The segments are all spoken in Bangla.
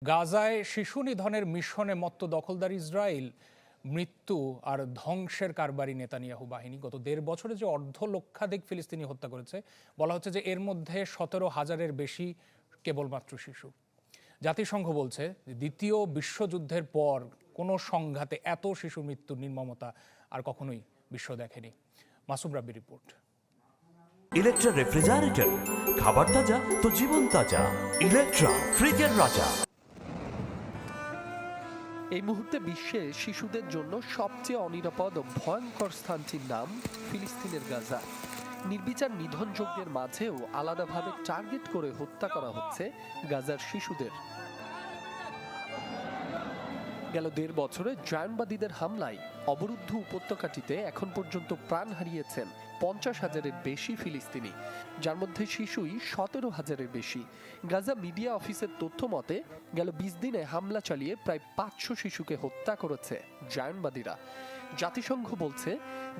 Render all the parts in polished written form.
গাজায় শিশু নিধনের মিশনে মত্ত দখলদার ইসরায়েল, মৃত্যু আর ধ্বংসের কারবারি নেতানিয়াহু বাহিনী গত ১.৫ বছরে যে অর্ধলক্ষাধিক ফিলিস্তিনি হত্যা করেছে, বলা হচ্ছে যে এর মধ্যে ১৭,০০০-এর বেশি কেবলমাত্র শিশু। জাতিসংঘ বলছে দ্বিতীয় বিশ্বযুদ্ধের পর কোনো সংঘাতে এত শিশু মৃত্যুর নির্মমতা আর কখনোই বিশ্ব দেখেনি। মাসুম রাব্বি রিপোর্ট। ইলেকট্রা রেফ্রিজারেটর, খাবার তাজা তো জীবন তাজা। ইলেকট্রা, ফ্রিজের রাজা। এই মুহূর্তে বিশ্বে শিশুদের জন্য সবচেয়ে অনিরাপদ ও ভয়ঙ্কর স্থানটির নাম ফিলিস্তিনের গাজা। নির্বিচার নিধনযজ্ঞের মাঝেও আলাদাভাবে টার্গেট করে হত্যা করা হচ্ছে গাজার শিশুদের। গেল ১.৫ বছরে জায়নবাদীদের হামলায় অবরুদ্ধ উপত্যকাটিতে এখন পর্যন্ত প্রাণ হারিয়েছেন ৫০,০০০-এর বেশি ফিলিস্তিনি, যার মধ্যে শিশুই ১৭,০০০-এর বেশি। গাজা মিডিয়া অফিসের তথ্য মতে গেল ২০ দিনে হামলা চালিয়ে প্রায় ৫০০ শিশুকে হত্যা করেছে জায়নবাদীরা। জাতিসংঘ বলছে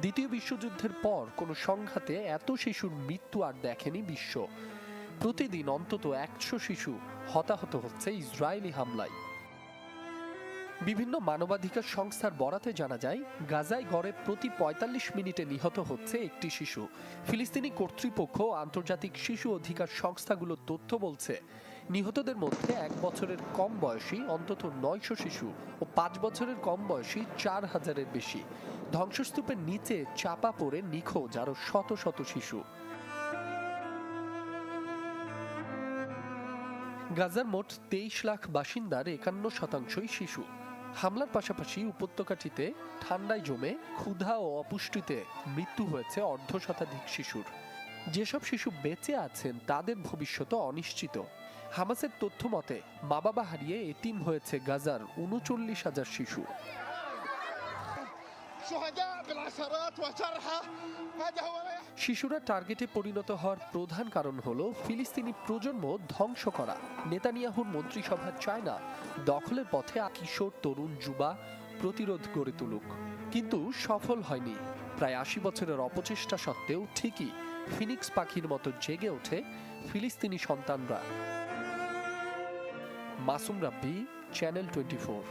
দ্বিতীয় বিশ্বযুদ্ধের পর কোনো সংঘাতে এত শিশুর মৃত্যু আর দেখেনি বিশ্ব। প্রতিদিন অন্তত ১০০ শিশু হতাহত হচ্ছে ইসরায়েলি হামলায়। বিভিন্ন মানবাধিকার সংস্থার বরাতে জানা যায়, গাজায় গড়ে প্রতি ৪৫ মিনিটে নিহত হচ্ছে একটি শিশু। ফিলিস্তিনি কর্তৃপক্ষ ও আন্তর্জাতিক শিশু অধিকার সংস্থাগুলোর তথ্য বলছে, নিহতদের মধ্যে ১ বছরের কম বয়সী অন্তত ৯০০ শিশু ও ৫ বছরের কম বয়সী ৪,০০০-এর বেশি। ধ্বংসস্তূপের নিচে চাপা পড়ে নিখোঁজ আরও শত শত শিশু। গাজার মোট ২৩ লাখ বাসিন্দার ৫১% শিশু। হামলার পাশাপাশি উপত্যকাটিতে ঠান্ডায় জমে ক্ষুধা ও অপুষ্টিতে মৃত্যু হয়েছে অর্ধশতাধিক শিশুর। যেসব শিশু বেঁচে আছেন তাদের ভবিষ্যৎ অনিশ্চিত। হামাসের তথ্য মতে মা বাবা হারিয়ে এতিম হয়েছে গাজার ৩৯,০০০ শিশু। শিশুরা টার্গেটে পরিণত হওয়ার প্রধান কারণ হলো ফিলিস্তিনি প্রজন্ম ধ্বংস করা। নেতানিয়াহুর মন্ত্রিসভা চায় না দখলের পথে কিশোর, তরুণ, যুবা প্রতিরোধ গড়ে তুলুক, কিন্তু সফল হয়নি। প্রায় ৮০ বছরের অপচেষ্টা সত্ত্বেও ঠিকই ফিনিক্স পাখির মতো জেগে ওঠে ফিলিস্তিনি সন্তানরা। মাসুম রাব্বি, চ্যানেল 24।